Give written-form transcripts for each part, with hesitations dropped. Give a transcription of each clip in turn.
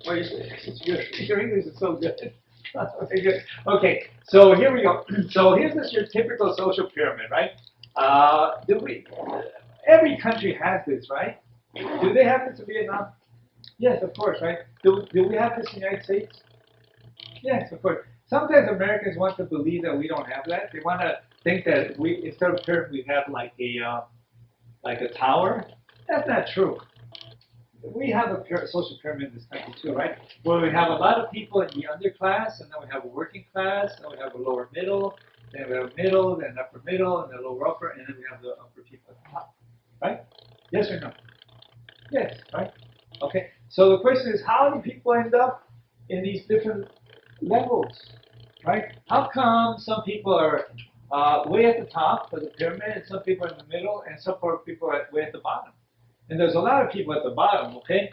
Oh, your English is so good. Okay, good. Okay, so here we go. So here's your typical social pyramid, right? Do we? Every country has this, right? Do they have this in Vietnam? Yes, of course, right? Do we have this in the United States? Yes, of course. Sometimes Americans want to believe that we don't have that. They want to think that we, instead of pyramid, we have like a tower. That's not true. We have a social pyramid in this country too, right? Where we have a lot of people in the underclass, and then we have a working class, and then we have a lower middle, then we have middle, then upper middle, and then lower upper, and then we have the upper people at the top, right? Yes or no? Yes, right? Okay. So the question is, how do people end up in these different levels, right? How come some people are way at the top of the pyramid, and some people are in the middle, and some people are way at the bottom? And there's a lot of people at the bottom, okay?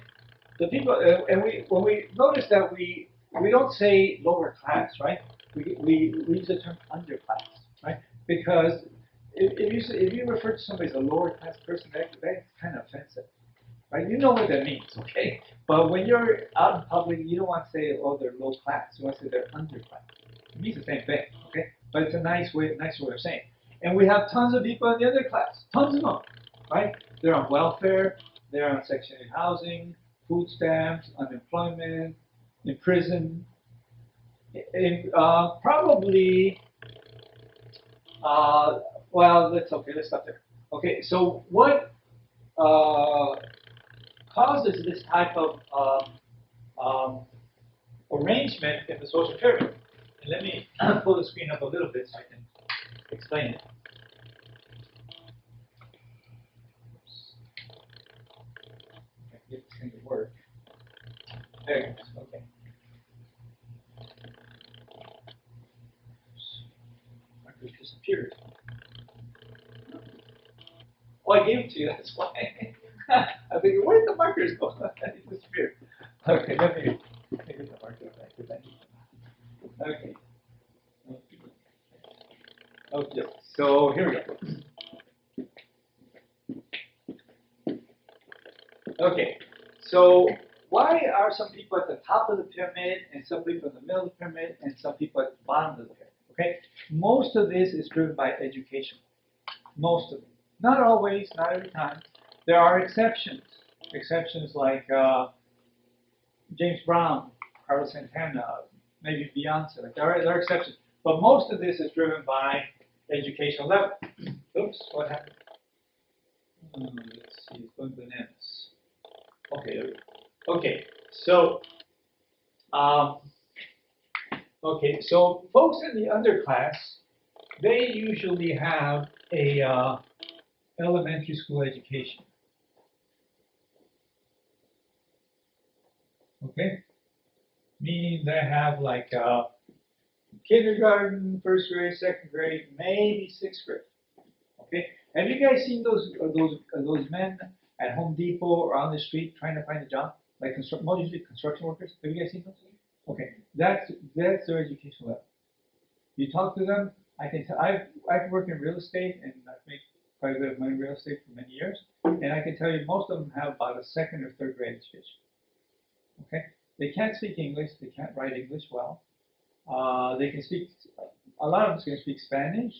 The people, and when we notice that we don't say lower class, right? We use the term underclass, right? Because if you refer to somebody as a lower class person, that's kind of offensive, right? You know what that means, okay? But when you're out in public, you don't want to say, oh, they're low class. You want to say they're underclass. It means the same thing, okay? But it's a nice way of saying. And we have tons of people in the underclass, tons of them, right? They're on welfare, they're on Section 8 housing, food stamps, unemployment, in prison, probably. Well, that's okay. Let's stop there. Okay, so what causes this type of arrangement in the social pyramid? And let me pull the screen up a little bit so I can explain it. Get this thing to work. There it goes. Okay. Marker disappeared. Oh, I gave it to you. That's why. I think, where did the markers go? It disappeared. Okay, let me get the marker back. Okay. Okay. So here we go. Okay. So why are some people at the top of the pyramid and some people in the middle of the pyramid and some people at the bottom of the pyramid? Okay. Most of this is driven by education. Most of it. Not always, not every time. There are exceptions. Exceptions like James Brown, Carlos Santana, maybe Beyonce. Like there are exceptions. But most of this is driven by educational level. Oops, what happened? Let's see, it's going bananas. Okay, there we go. Okay, so folks in the underclass, they usually have a elementary school education. Okay, meaning they have like kindergarten, first grade, second grade, maybe sixth grade. Okay, have you guys seen those men at Home Depot or on the street trying to find a job, like mostly construction workers? Have you guys seen those? Okay, that's their education level. You talk to them. I can tell. I've worked in real estate and I've made quite a bit of money in real estate for many years, and I can tell you most of them have about a second or third grade education. Okay, they can't speak English. They can't write English well. They can speak. A lot of them can speak Spanish.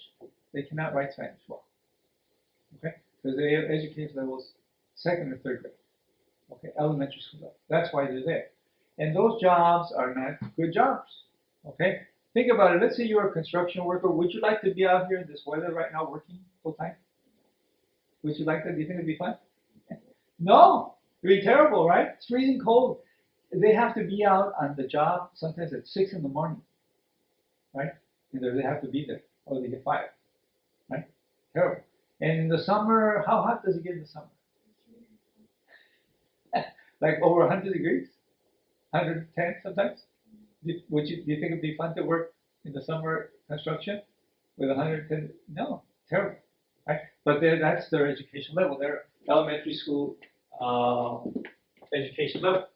They cannot write Spanish well. Okay, because they have education levels second or third grade. Okay, elementary school level. That's why they're there. And those jobs are not good jobs. Okay, think about it. Let's say you're a construction worker. Would you like to be out here in this weather right now working full time? Would you like that? Do you think it'd be fun? No, it'd be terrible, right? It's freezing cold. They have to be out on the job sometimes at 6 in the morning, right? And they have to be there or they get fired, right? Terrible. And in the summer, how hot does it get in the summer? Like over 100 degrees? 110 sometimes? Do you think it'd be fun to work in the summer construction with 110? No, terrible, right? But that's their education level, their elementary school education level.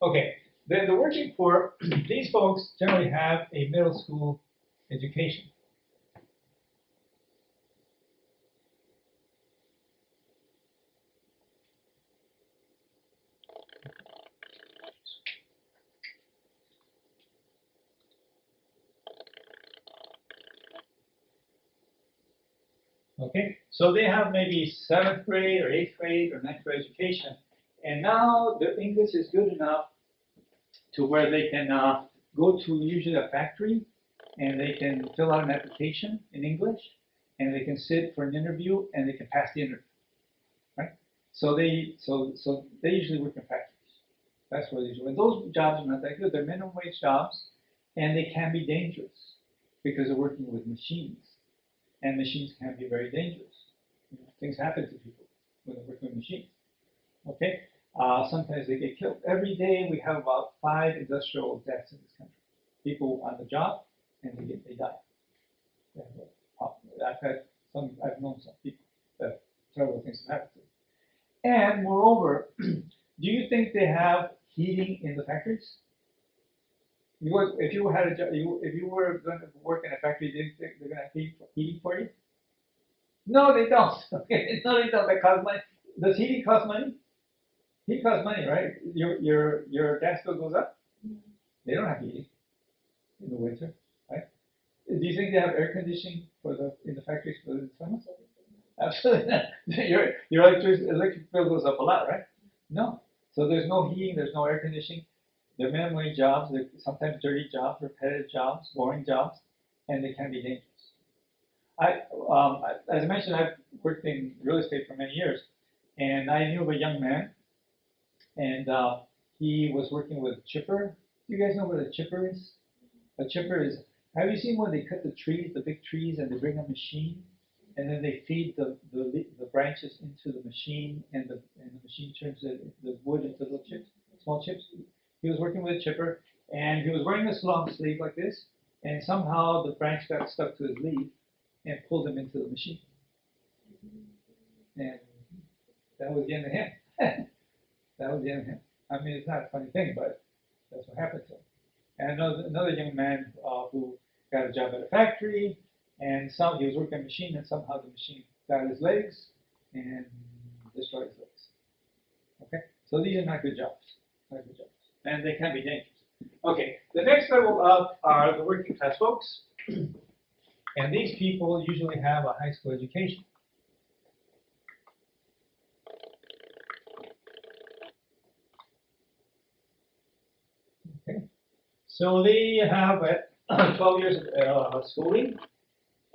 Okay, then the working poor, these folks generally have a middle school education. Okay, so they have maybe 7th grade or 8th grade or 9th grade education, and now their English is good enough to where they can go to usually a factory, and they can fill out an application in English, and they can sit for an interview, and they can pass the interview, right? So they usually work in factories. That's where they usually. And those jobs are not that good. They're minimum wage jobs, and they can be dangerous because they're working with machines, and machines can be very dangerous. You know, things happen to people when they're working with machines. Okay, sometimes they get killed. Every day we have about 5 industrial deaths in this country. People on the job and they die. They have I've known some people that terrible things have happened to them. And moreover, do you think they have heating in the factories? If you had a job, if you were going to work in a factory, do you think they're going to have heating for you? No, they don't. Okay, no, they don't. That costs money. Does heating cost money? Heat costs money, right? Your gas bill goes up. They don't have heating in the winter, right? Do you think they have air conditioning in the factories for the summer? Absolutely not. Your electric bill goes up a lot, right? No. So there's no heating, there's no air conditioning. They're minimum wage jobs. They're sometimes dirty jobs, repetitive jobs, boring jobs, and they can be dangerous. As I mentioned, I've worked in real estate for many years, and I knew of a young man, and he was working with a chipper. Do you guys know what a chipper is? A chipper is, have you seen when they cut the trees, the big trees, and they bring a machine, and then they feed the branches into the machine, and the machine turns the wood into little chips, small chips? He was working with a chipper, and he was wearing this long sleeve like this, and somehow the branch got stuck to his leaf and pulled him into the machine. And that was the end of him. That was the end of him. I mean, it's not a funny thing, but that's what happened to him. And another young man who got a job at a factory, and he was working on a machine, and somehow the machine got his legs and destroyed his legs. Okay, so these are not good jobs, not good jobs, and they can be dangerous. Okay, the next level up are the working class folks, and these people usually have a high school education. Okay, so they have 12 years of schooling,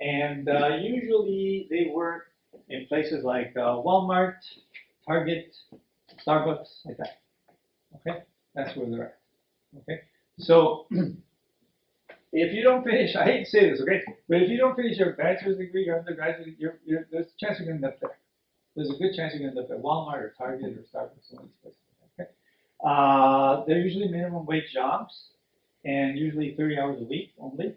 and usually they work in places like Walmart, Target, Starbucks, like that. Okay, that's where they're at. Okay, so if you don't finish, I hate to say this, okay, but if you don't finish your bachelor's degree, your undergraduate, there's a chance you're going to end up there. There's a good chance you're going to end up at Walmart or Target or Starbucks, one of these places. Okay, they're usually minimum wage jobs, and usually 30 hours a week only.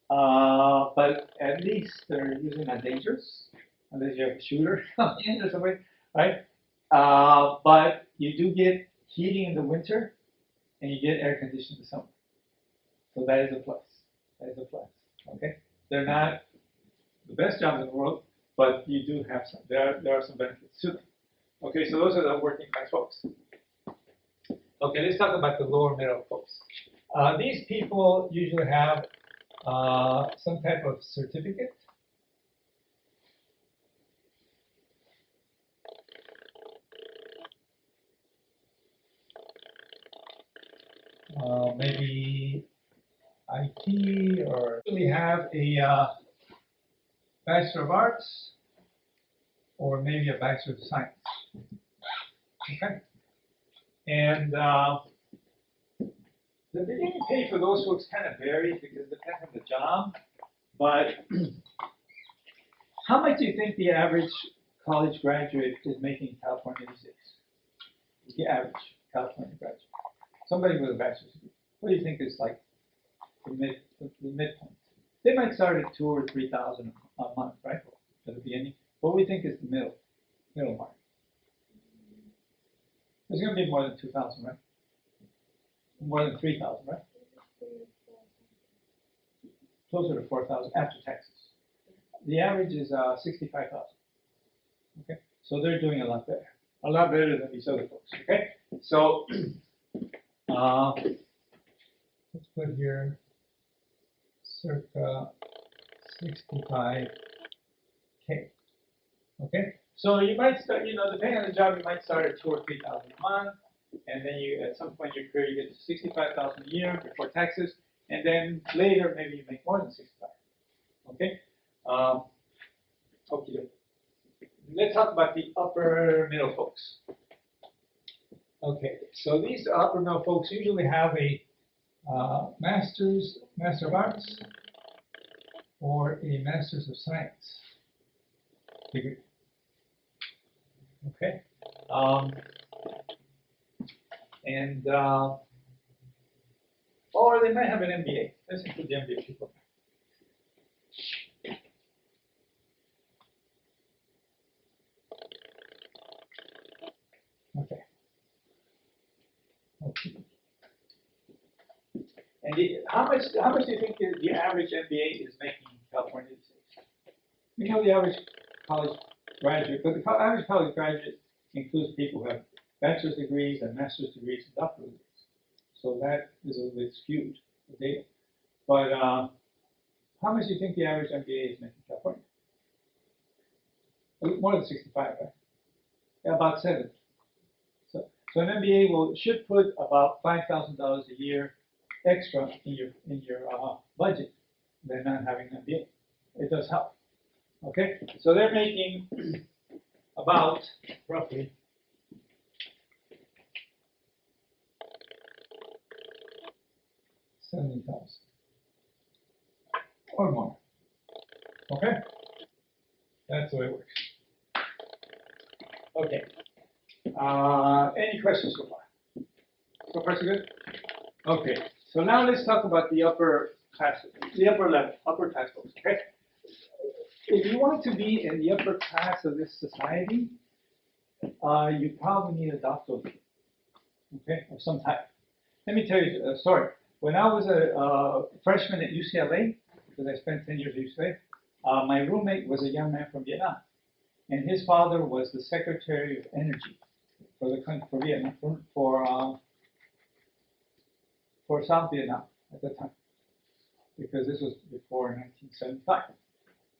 But at least they're usually not dangerous, unless you have a shooter coming in or something, right? But you do get heating in the winter, and you get air conditioning in the summer. So that is a plus. That is a plus. Okay, they're not the best jobs in the world, but you do have some. There are some benefits to them. Okay, so those are the working class folks. Okay, let's talk about the lower middle folks. These people usually have some type of certificate. Maybe IT, or usually have a Bachelor of Arts, or maybe a Bachelor of Science. Okay, and the beginning pay for those folks kind of varies because it depends on the job. But how much do you think the average college graduate is making in California these days? The average California graduate, somebody with a bachelor's degree. What do you think is like the midpoint? They might start at 2,000 or 3,000 a month, right, at the beginning. What do we think is the middle mark? There's going to be more than 2,000, right? More than 3,000, right? Closer to 4,000 after taxes. The average is 65,000. Okay, so they're doing a lot better than these other folks. Okay, so let's put here circa 65K K. Okay, so you might start, depending on the job, you might start at 2,000 or 3,000 a month, and then at some point in your career, you get to 65,000 a year before taxes, and then later, maybe you make more than 65. Okay, okay. Let's talk about the upper middle folks. Okay, so these upper middle folks usually have a Master of Arts or a Master's of Science degree. Okay, or they might have an MBA. Let's include the MBA people. Okay. Okay. And how much do you think the average MBA is making in California these days? We know the average college graduate, but the average college graduate includes people who have bachelor's degrees and master's degrees and doctoral degrees. So that is a little bit skewed, the data. But how much do you think the average MBA is making in California? More than 65, right? Yeah, about 7. So an MBA should put about $5,000 a year extra in your budget than not having an MBA. It does help. Okay, so they're making about roughly $70,000 or more. Okay, that's the way it works. Okay. Any questions so far? So far, so good. Okay. So now let's talk about the upper class, the upper level, upper class folks. Okay. If you want to be in the upper class of this society, you probably need a doctoral degree, okay, of some type. Let me tell you a story. When I was a freshman at UCLA, because I spent 10 years at UCLA, my roommate was a young man from Vietnam, and his father was the Secretary of Energy for the country, for Vietnam, for South Vietnam at the time, because this was before 1975.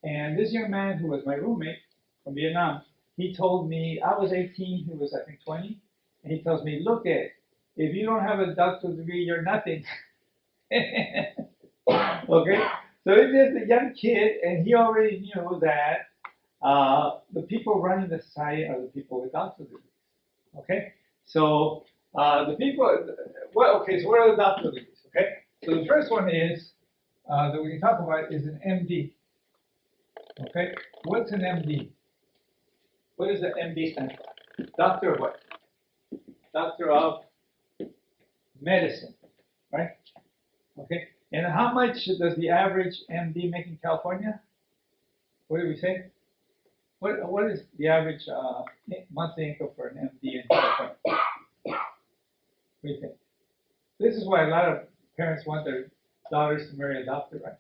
And this young man who was my roommate from Vietnam, he told me, I was 18, he was I think 20, and he tells me, look if you don't have a doctoral degree, you're nothing. Okay, so he's just a young kid, and he already knew that the people running the society are the people with doctoral degrees. Okay, so the people, so what are the doctoral degrees? Okay, so the first one is that we can talk about is an MD. Okay, what's an MD? What does the MD stand for? Doctor of what? Doctor of Medicine, right? Okay, and how much does the average MD make in California? What did we say? What is the average monthly income for an MD in California? What do you think? This is why a lot of parents want their daughters to marry a doctor, right?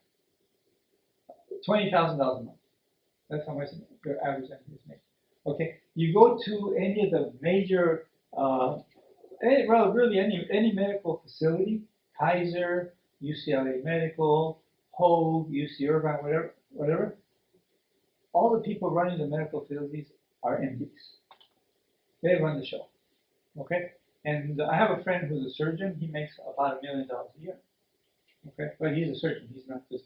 $20,000 a month. That's how much their average MD is making. Okay, you go to any of the major, really any medical facility, Kaiser, UCLA Medical, Hoag, UC Irvine, whatever. All the people running the medical facilities are MDs. They run the show. Okay, and I have a friend who's a surgeon. He makes about $1 million a year. Okay, but he's a surgeon. He's not just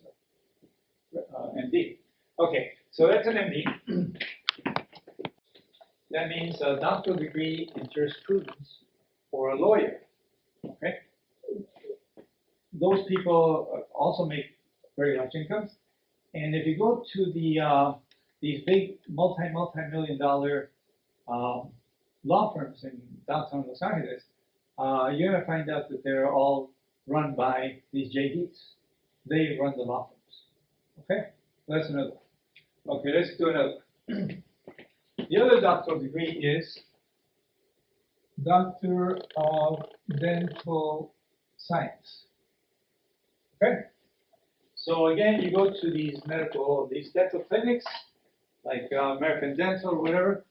a MD. Okay, so that's an MD. That means a doctoral degree in jurisprudence or a lawyer. Okay, those people also make very large incomes. And if you go to these big multi-million dollar law firms in downtown Los Angeles, you're going to find out that they're all run by these JDs. They run the law firms. Okay, that's another one. Okay, let's do another one. The other doctoral degree is Doctor of Dental Science. Okay, so again, you go to these dental clinics, like American Dental or whatever,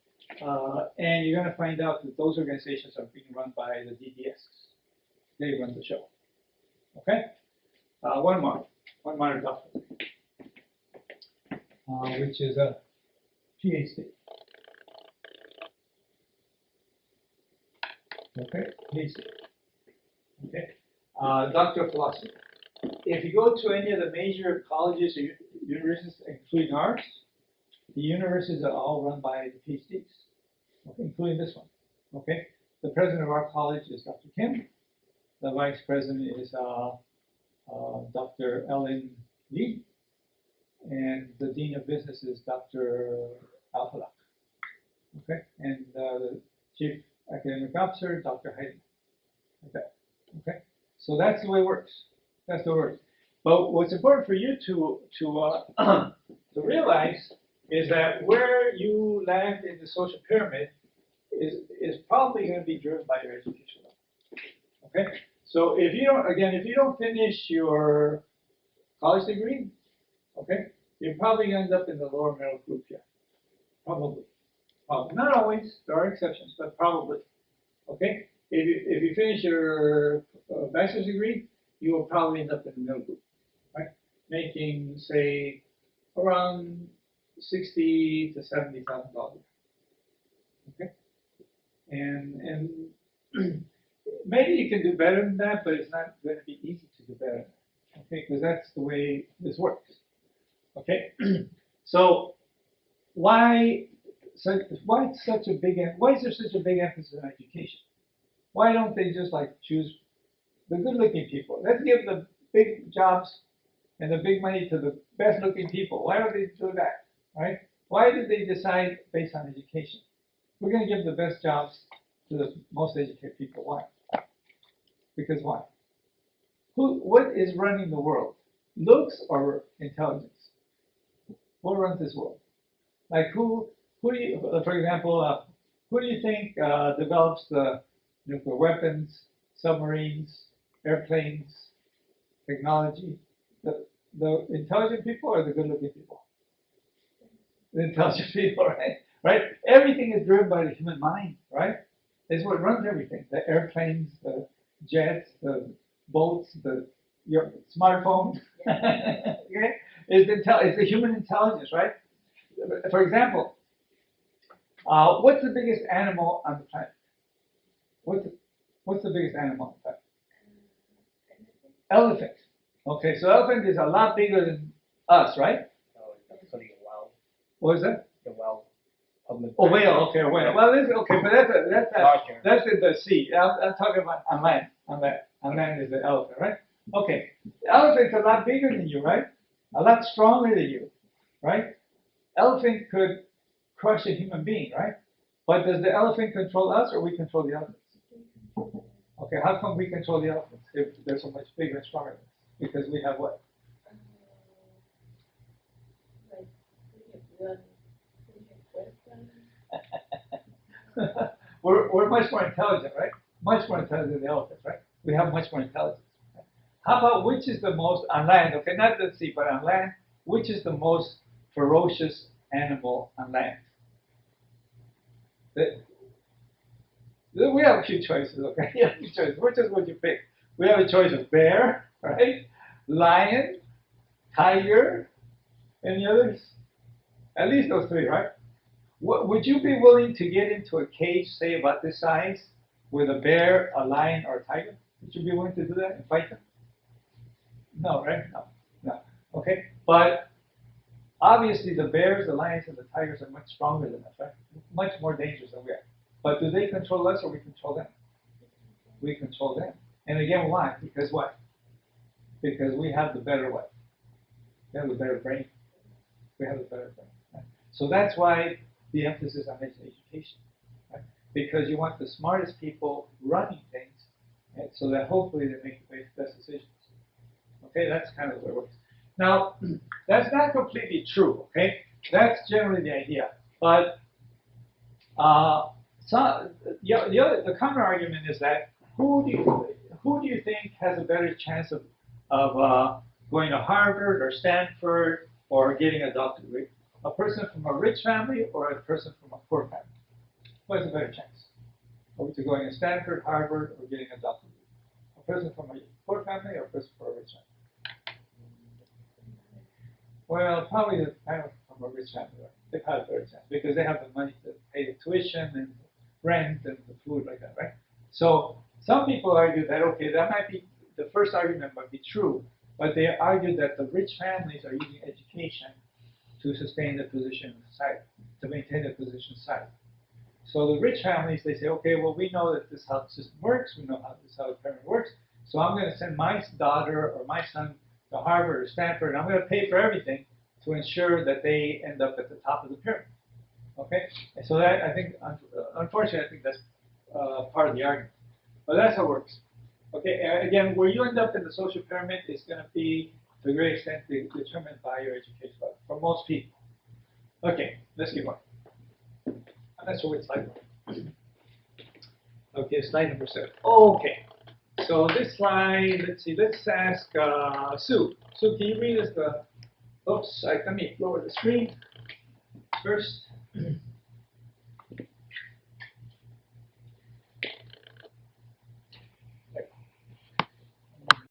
and you're going to find out that those organizations are being run by the DDS. They run the show. Okay, one more doctoral degree, which is a PhD. Okay, PhD. Okay, Doctor of Philosophy. If you go to any of the major colleges or universities, including ours, the universities are all run by the PhDs, okay, including this one. Okay, the president of our college is Dr. Kim. The vice president is Dr. Ellen Lee, and the dean of business is Dr. Alfalak. Okay, and the chief academic officer, Dr. Hayden. Okay, okay. So that's the way it works. That's the way it works. But what's important for you to to realize is that where you land in the social pyramid is probably going to be driven by your education level. Okay. So if you don't finish your college degree, okay, you're probably going to end up in the lower middle group here. Probably. Not always. There are exceptions, but probably. Okay. If you finish your bachelor's degree, you will probably end up in the middle group, right? Making, say, around $60,000 to $70,000. Okay, and maybe you can do better than that, but it's not going to be easy to do better than that. Okay, because that's the way this works. Okay, so why is there such a big emphasis on education? Why don't they just like choose the good-looking people? Let's give the big jobs and the big money to the best-looking people. Why don't they do that, right? Why did they decide based on education? We're going to give the best jobs to the most educated people. Why? Because why? What is running the world? Looks or intelligence? What runs this world? Like who do you, for example, who do you think develops the nuclear weapons, submarines, airplanes, technology? The intelligent people or the good-looking people? The intelligent people, right? Right? Everything is driven by the human mind, right? It's what runs everything. The airplanes, the jets, the boats, your smartphone. Okay? It's the human intelligence, right? For example, what's the biggest animal on the planet? What's the biggest animal on the planet? Elephant. Okay, so elephant is a lot bigger than us, right? Actually, a whale. What is that? The whale. Oh, whale. Okay, whale. Well, okay, but that's in the sea. I'm talking about on land. On land is the elephant, right? Okay, the elephant's a lot bigger than you, right? A lot stronger than you, right? Elephant could crush a human being, right? But does the elephant control us or we control the elephants? Okay, how come we control the elephants if they're so much bigger and stronger than us? Because we have what? We're much more intelligent, right? Much more intelligent than the elephants, right? We have much more intelligence. Right? How about which is the most on land? Okay, not at sea, but on land, which is the most ferocious animal on land? We have a few choices, okay? We have a few choices. Which is what you pick? We have a choice of bear, right? Lion, tiger, any others? At least those three, right? Would you be willing to get into a cage, say about this size, with a bear, a lion, or a tiger? Would you be willing to do that and fight them? No, right? No. Okay, but obviously the bears, the lions, and the tigers are much stronger than us, right? Much more dangerous than we are. But do they control us or we control them? We control them. And again, why? Because what? Because we have the better what? We have the better brain. We have the better brain. Right? So that's why the emphasis on education. Right? Because you want the smartest people running things, right? So that hopefully they make the best decisions. Okay, that's kind of the way it works. Now, that's not completely true, okay? That's generally the idea. But the counter argument is that who do you think has a better chance of going to Harvard or Stanford or getting a doctorate degree? A person from a rich family or a person from a poor family? Who has a better chance of going to Stanford, Harvard, or getting a doctorate degree? A person from a poor family or a person from a rich family? Well, probably the family from a rich family. Right? They've had a better chance because they have the money to pay the tuition and rent and the food like that, right? So some people argue that, okay, that might be, the first argument might be true, but they argue that the rich families are using education to sustain the position in society, to maintain the position in society. So the rich families, they say, okay, well, we know that this is how the system works, we know how this is how the pyramid works, so I'm going to send my daughter or my son to Harvard or Stanford, and I'm going to pay for everything to ensure that they end up at the top of the pyramid. Okay? And so that, I think, unfortunately, I think that's part of the argument. But that's how it works. Okay, again, where you end up in the social pyramid is going to be, to a great extent, determined by your education level, for most people. Okay, let's keep on. I'm not sure which slide. Okay, slide number 7. Okay, so this slide, let's see, let's ask Sue. Sue, can you read us the, oops, let me lower the screen first.